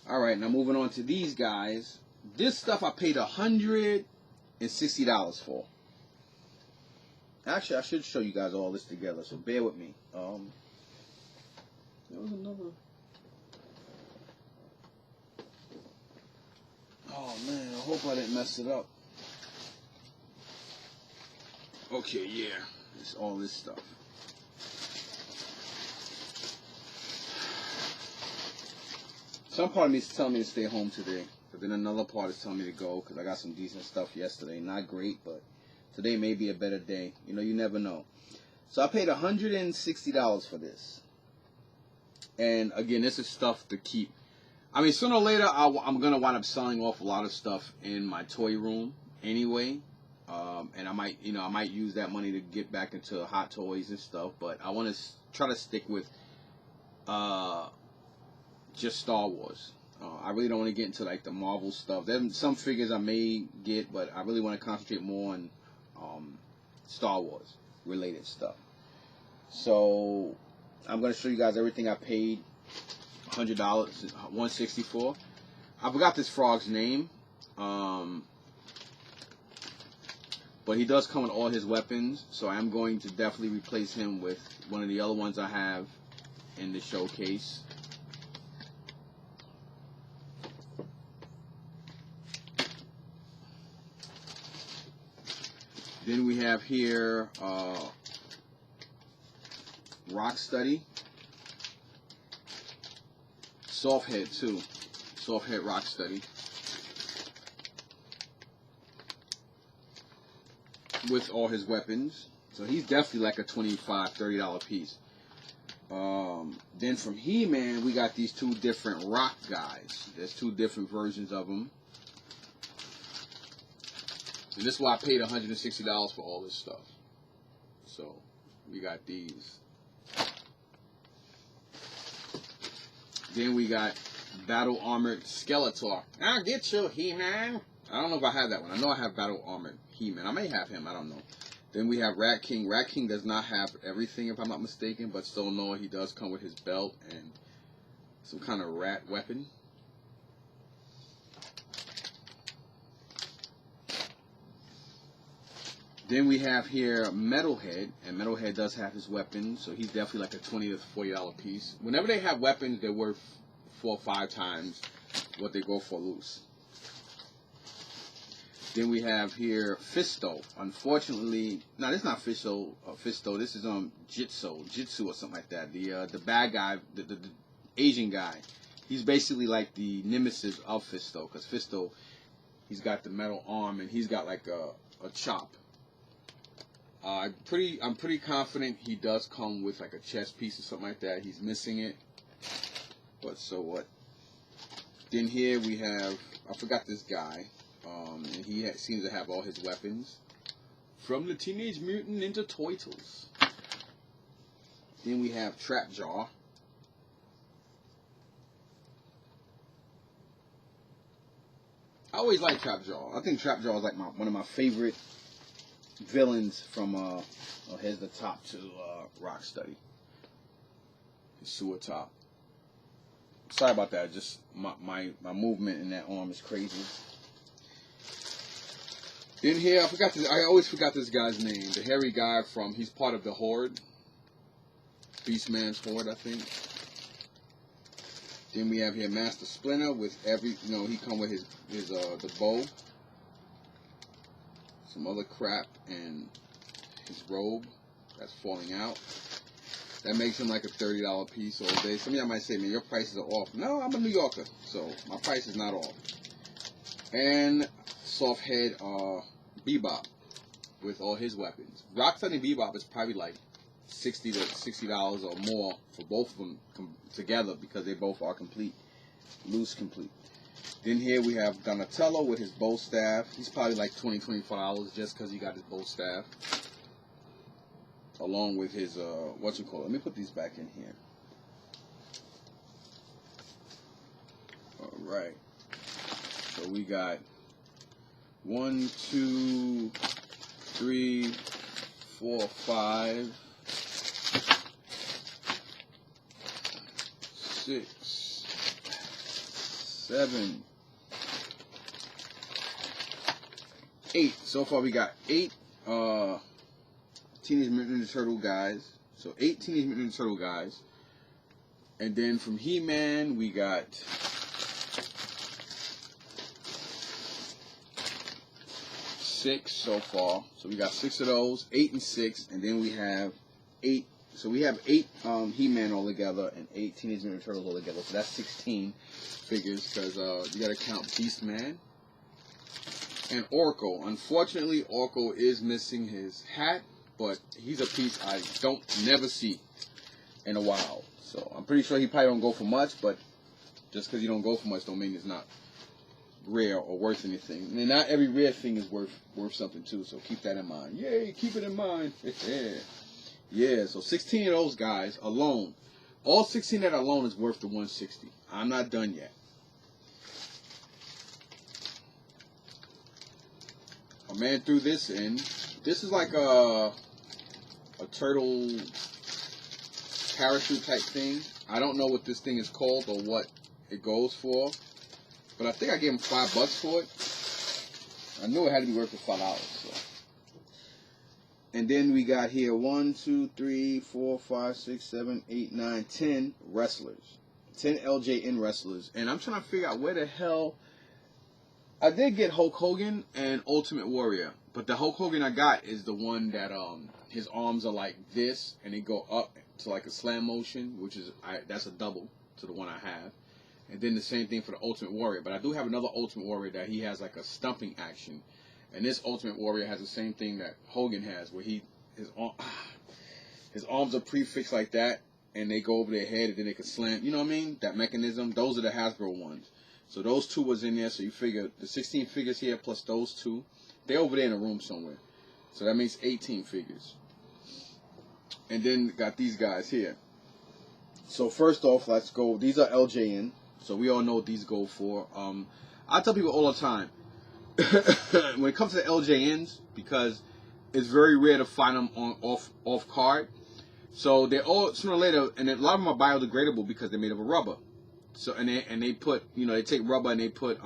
Alright, now moving on to these guys. This stuff I paid $160 for. Actually, I should show you guys all this together, so bear with me. There was another... Oh man, I hope I didn't mess it up. Okay, yeah, it's all this stuff. Some part of me is telling me to stay home today, but then another part is telling me to go because I got some decent stuff yesterday. Not great, but today may be a better day. You know, you never know. So I paid $160 for this. And again, this is stuff to keep. I mean, sooner or later, I'm going to wind up selling off a lot of stuff in my toy room anyway. And I might use that money to get back into Hot Toys and stuff. But I want to try to stick with just Star Wars. I really don't want to get into like the Marvel stuff. There's some figures I may get, but I really want to concentrate more on Star Wars related stuff. So I'm going to show you guys everything I paid $100, $164. I forgot this frog's name, but he does come with all his weapons, so I'm going to definitely replace him with one of the other ones I have in the showcase. Then we have here Rock Study. Soft head too. Soft head Rock Study. With all his weapons. So he's definitely like a $25, $30 piece. Then from He-Man, we got these two different rock guys. There's two different versions of them. And this is why I paid $160 for all this stuff. So we got these. Then we got Battle Armored Skeletor. I'll get you, He-Man. I don't know if I have that one. I know I have Battle Armored He-Man. I may have him. I don't know. Then we have Rat King. Rat King does not have everything, if I'm not mistaken, but still no, he does come with his belt and some kind of rat weapon. Then we have here Metalhead, and Metalhead does have his weapons, so he's definitely like a $20 to $40 piece. Whenever they have weapons, they're worth 4 or 5 times what they go for loose. Then we have here Fisto. Unfortunately, no, this is not Fisto. This is Jitsu or something like that. The bad guy, the Asian guy. He's basically like the nemesis of Fisto, because Fisto, he's got the metal arm and he's got like a chop. I'm pretty confident he does come with like a chest piece or something like that. He's missing it, but so what? Then here we have, I forgot this guy, and he seems to have all his weapons from the Teenage Mutant Ninja Turtles. Then we have Trapjaw. I always like Trapjaw. I think Trapjaw is like one of my favorite villains from here's the top to Rock Study. His sewer top. Sorry about that, just my movement in that arm is crazy. Then here I always forgot this guy's name. The hairy guy he's part of the Horde. Beastman's Horde, I think. Then we have here Master Splinter with he come with his the bow. Some other crap and his robe that's falling out. That makes him like a $30 piece all day. Some of y'all might say, man, your prices are off. No, I'm a New Yorker, so my price is not off. And soft head Bebop with all his weapons. Rocksteady and Bebop is probably like $60 to $60 or more for both of them together, because they both are complete, loose complete. Then here we have Donatello with his bow staff. He's probably like $20, $25 just because he got his bow staff. Along with his, Let me put these back in here. Alright. So we got 1, 2, 3, 4, 5, 6, 7, 8. So far we got 8 Teenage Mutant Ninja Turtle guys. So 8 Teenage Mutant Ninja Turtle guys. And then from He-Man we got 6 so far. So we got 6 of those, 8 and 6, and then we have 8. So we have 8 He-Man all together and 8 Teenage Mutant Ninja Turtles all together. So that's 16 figures, because you got to count Beastman and Orko. Unfortunately, Orko is missing his hat, but he's a piece I never see in a while. So I'm pretty sure he probably don't go for much, but just because you don't go for much don't mean it's not rare or worth anything. And not every rare thing is worth something too. So keep that in mind. Yay, keep it in mind. Yeah. So 16 of those guys alone, all 16 that alone is worth the 160. I'm not done yet. A man threw this in. This is like a turtle parachute type thing. I don't know what this thing is called or what it goes for, but I think I gave him $5 for it. I knew it had to be worth $5. So. And then we got here 1, 2, 3, 4, 5, 6, 7, 8, 9, 10 wrestlers. 10 LJN wrestlers. And I'm trying to figure out where the hell... I did get Hulk Hogan and Ultimate Warrior. But the Hulk Hogan I got is the one that his arms are like this. And they go up to like a slam motion. Which is... that's a double to the one I have. And then the same thing for the Ultimate Warrior. But I do have another Ultimate Warrior that he has like a stumping action. And this Ultimate Warrior has the same thing that Hogan has, where his arms are prefixed like that, and they go over their head, and then they can slam. You know what I mean? That mechanism. Those are the Hasbro ones. So those two was in there. So you figure the 16 figures here plus those two, they're over there in a room somewhere. So that means 18 figures. And then got these guys here. So first off, let's go. These are LJN. So we all know what these go for. I tell people all the time. When it comes to LJNs, because it's very rare to find them on off card, so they're all sooner or later, and a lot of them are biodegradable because they're made of a rubber. So and they put, you know, they take rubber and they put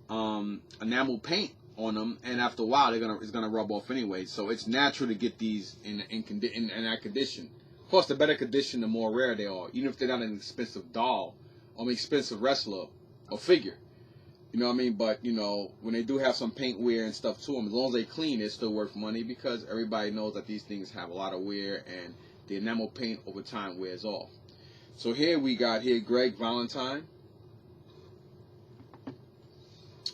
enamel paint on them, and after a while it's gonna rub off anyway. So it's natural to get these in that condition. Of course, the better condition, the more rare they are, even if they're not an expensive doll or an expensive wrestler or figure. You know what I mean? But, you know, when they do have some paint wear and stuff to them, as long as they clean, it's still worth money because everybody knows that these things have a lot of wear and the enamel paint over time wears off. So here we got Greg Valentine.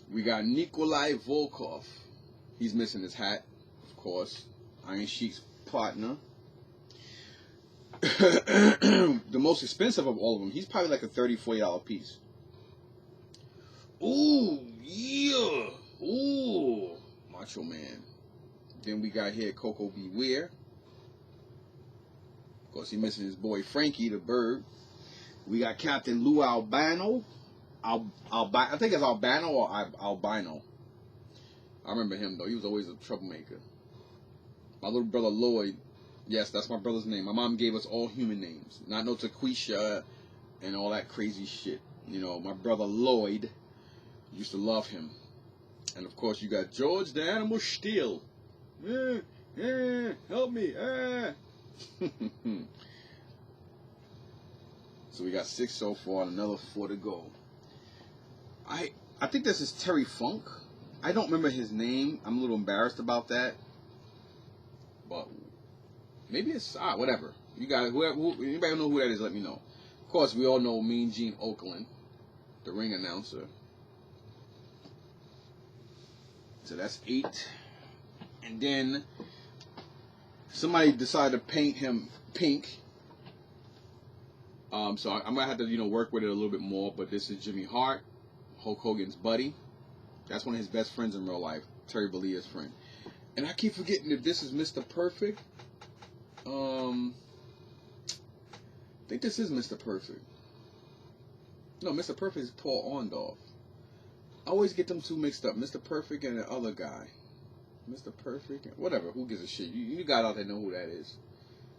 We got Nikolai Volkov. He's missing his hat, of course. Iron Sheik's partner. The most expensive of all of them. He's probably like a $30, $40 piece. Ooh, yeah. Ooh, Macho Man. Then we got here Coco Beware. Of course, he missing his boy Frankie the Bird. We got Captain Lou Albano. I think it's Albano or Albino. I remember him, though. He was always a troublemaker. My little brother Lloyd. Yes, that's my brother's name. My mom gave us all human names. Not no Taquisha and all that crazy shit. You know, my brother Lloyd. Used to love him. And of course you got George the Animal Steel. Help me. So we got 6 so far and another 4 to go. I think this is Terry Funk. I don't remember his name. I'm a little embarrassed about that. But maybe it's whatever. You guys, anybody know who that is, let me know. Of course, we all know Mean Gene Okerlund, the ring announcer. So that's 8. And then somebody decided to paint him pink. So I'm gonna have to, you know, work with it a little bit more. But this is Jimmy Hart, Hulk Hogan's buddy. That's one of his best friends in real life, Terry Bollea's friend. And I keep forgetting that this is Mr. Perfect. I think this is Mr. Perfect. No, Mr. Perfect is Paul Orndorff. I always get them two mixed up. Mr. Perfect and the other guy. Mr. Perfect. Whatever. Who gives a shit? You guys out there know who that is.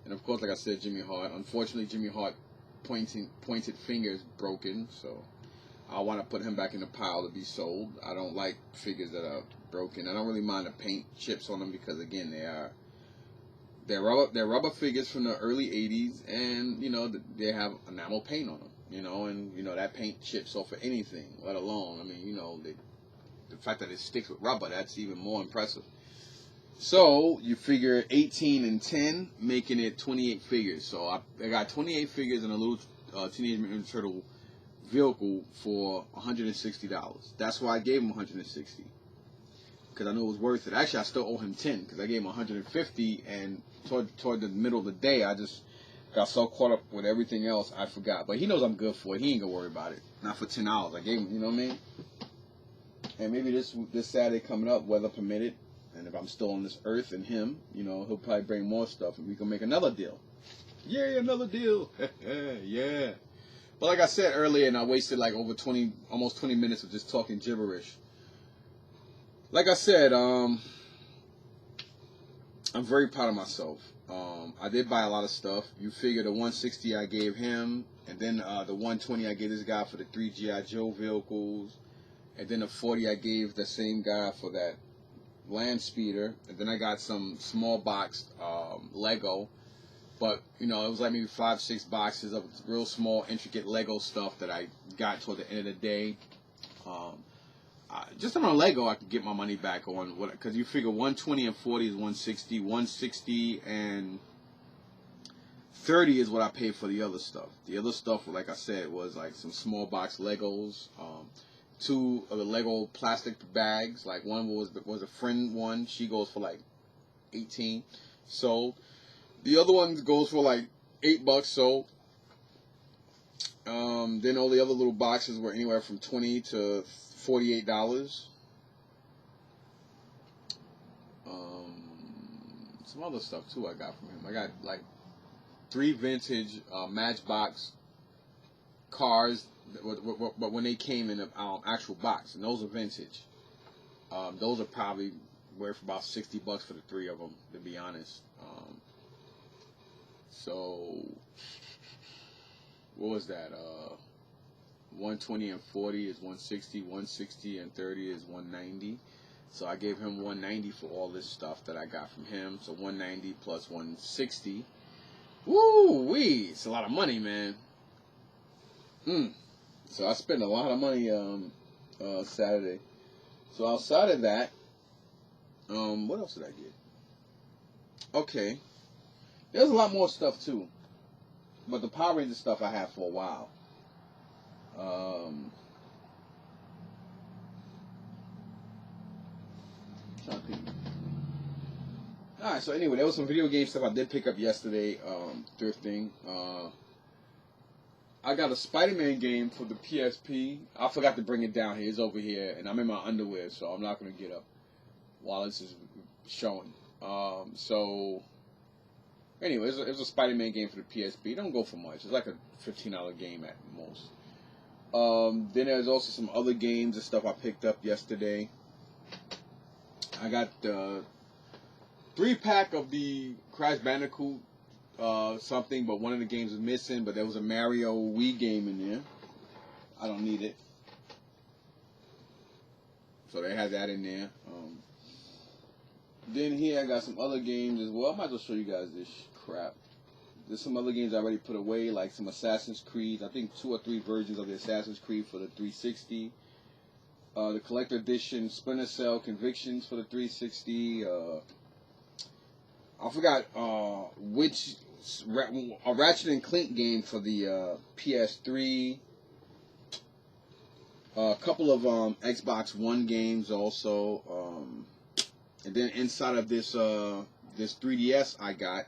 And of course, like I said, Jimmy Hart. Unfortunately, Jimmy Hart pointed finger is broken. So I want to put him back in the pile to be sold. I don't like figures that are broken. I don't really mind the paint chips on them because, again, they're rubber figures from the early 80s. And, you know, they have enamel paint on them. You know, and, you know, that paint chips off of anything, let alone, I mean, you know, the fact that it sticks with rubber, that's even more impressive. So, you figure 18 and 10, making it 28 figures. So, I got 28 figures in a little Teenage Mutant Ninja Turtle vehicle for $160. That's why I gave him $160. Because I knew it was worth it. Actually, I still owe him 10 because I gave him $150, and toward the middle of the day, I just got so caught up with everything else, I forgot. But he knows I'm good for it. He ain't gonna worry about it. Not for $10. I gave him, you know what I mean? And maybe this Saturday coming up, weather permitted, and if I'm still on this earth and him, you know, he'll probably bring more stuff and we can make another deal. Yay, another deal. Yeah. But like I said earlier, and I wasted like over almost 20 minutes of just talking gibberish. Like I said, I'm very proud of myself. I did buy a lot of stuff. You figure the 160 I gave him, and then the 120 I gave this guy for the 3 G.I. Joe vehicles, and then the 40 I gave the same guy for that land speeder, and then I got some small box Lego, but you know, it was like maybe 5-6 boxes of real small intricate Lego stuff that I got toward the end of the day. Just on Lego, I could get my money back on what, because you figure 120 and 40 is 160, 160 and 30 is what I paid for the other stuff. The other stuff, like I said, was like some small box Legos, 2 of the Lego plastic bags. Like one was a friend one. She goes for like 18 sold. The other one goes for like $8 sold. Then all the other little boxes were anywhere from $20 to $48. Some other stuff too I got from him. I got like 3 vintage Matchbox cars, but when they came in an actual box, and those are vintage. Those are probably worth about $60 for the 3 of them, to be honest. So what was that? 120 and 40 is 160, 160 and 30 is 190. So I gave him 190 for all this stuff that I got from him. So 190 plus 160. Woo-wee! It's a lot of money, man. So I spent a lot of money Saturday. So outside of that, what else did I get? Okay. There's a lot more stuff too. But the Power Rangers stuff I had for a while. Alright, so anyway, there was some video game stuff I did pick up yesterday, thrifting. I got a Spider-Man game for the PSP. I forgot to bring it down here. It's over here, and I'm in my underwear, so I'm not going to get up while this is showing. So, anyway, it was a Spider-Man game for the PSP. It don't go for much. It's like a $15 game at most. Then there's also some other games and stuff I picked up yesterday. I got the 3-pack of the Crash Bandicoot something, but one of the games was missing, but there was a Mario Wii game in there. I don't need it. So they had that in there. Then here I got some other games as well. I might as well show you guys this crap. There's some other games I already put away, like some Assassin's Creed. I think 2 or 3 versions of the Assassin's Creed for the 360. The collector edition Splinter Cell Convictions for the 360. I forgot which a Ratchet and Clank game for the PS3. A couple of Xbox One games also. And then inside of this 3DS I got,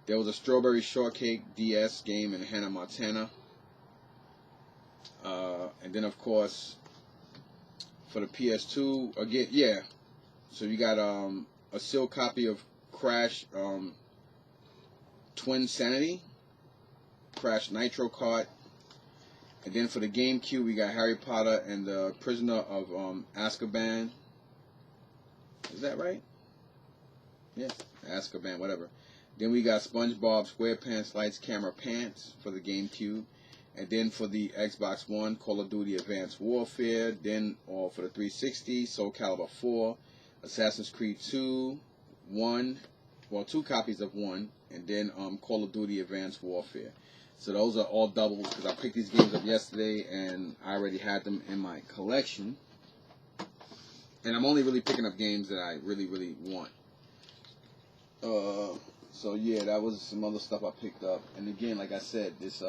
there was a Strawberry Shortcake DS game in Hannah Montana. And then of course for the PS2 again, yeah. So you got a sealed copy of Crash Twin Sanity, Crash Nitro Kart, and then for the GameCube we got Harry Potter and the Prisoner of Azkaban. Is that right? Yeah, Azkaban, whatever. Then we got SpongeBob SquarePants Lights Camera Pants for the GameCube. And then for the Xbox One, Call of Duty Advanced Warfare. Then for the 360, Soul Calibur 4, Assassin's Creed 2, 2 copies of 1, and then Call of Duty Advanced Warfare. So those are all doubles because I picked these games up yesterday and I already had them in my collection. And I'm only really picking up games that I really, really want. So yeah, that was some other stuff I picked up. And again, like I said, this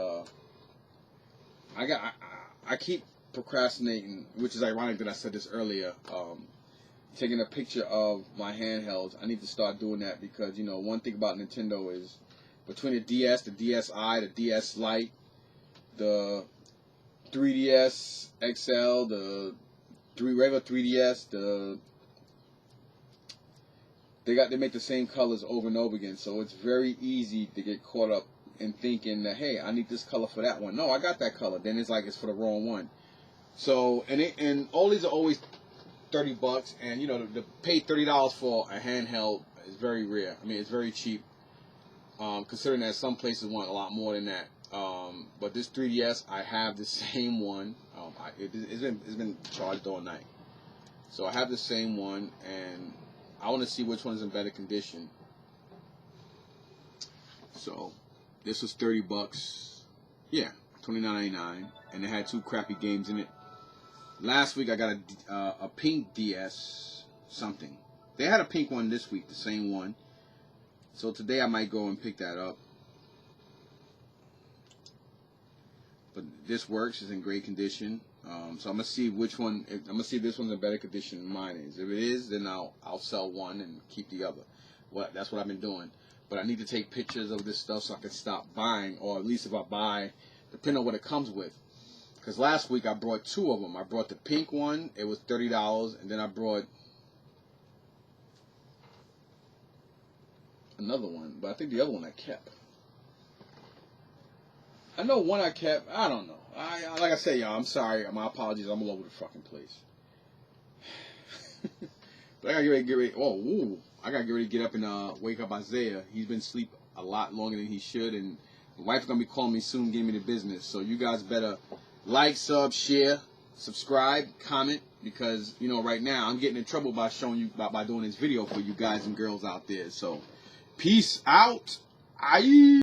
I keep procrastinating, which is ironic that I said this earlier. Taking a picture of my handhelds. I need to start doing that because, you know, one thing about Nintendo is between the DS, the DSi, the DS Lite, the 3DS XL, the regular 3DS. They make the same colors over and over again, so it's very easy to get caught up in thinking that, hey, I need this color for that one. No, I got that color. Then it's like it's for the wrong one. So and all these are always $30, and you know, to pay $30 for a handheld is very rare. I mean, it's very cheap, considering that some places want a lot more than that. But this 3DS, I have the same one. It's been charged all night, so I have the same one, and I want to see which one's in better condition. So this was $30. Yeah, $29.99, and it had 2 crappy games in it. Last week I got a pink DS something. They had a pink one this week, the same one. So today I might go and pick that up. But this works. It's in great condition. So I'm gonna see which one. I'm gonna see if this one's in better condition than mine is. If it is, then I'll sell one and keep the other. That's what I've been doing. But I need to take pictures of this stuff so I can stop buying, or at least if I buy, depending on what it comes with. Because last week I brought 2 of them. I brought the pink one. It was $30, and then I brought another one. But I think the other one I kept. I know one I kept. I don't know. Like I said, y'all, I'm sorry. My apologies. I'm all over the fucking place. But I gotta get ready to get ready. Oh, ooh. I gotta get ready to get up and wake up Isaiah. He's been asleep a lot longer than he should, and the wife's gonna be calling me soon, giving me the business. So you guys better like, sub, share, subscribe, comment, because you know right now I'm getting in trouble by showing you by doing this video for you guys and girls out there. So peace out. Aye.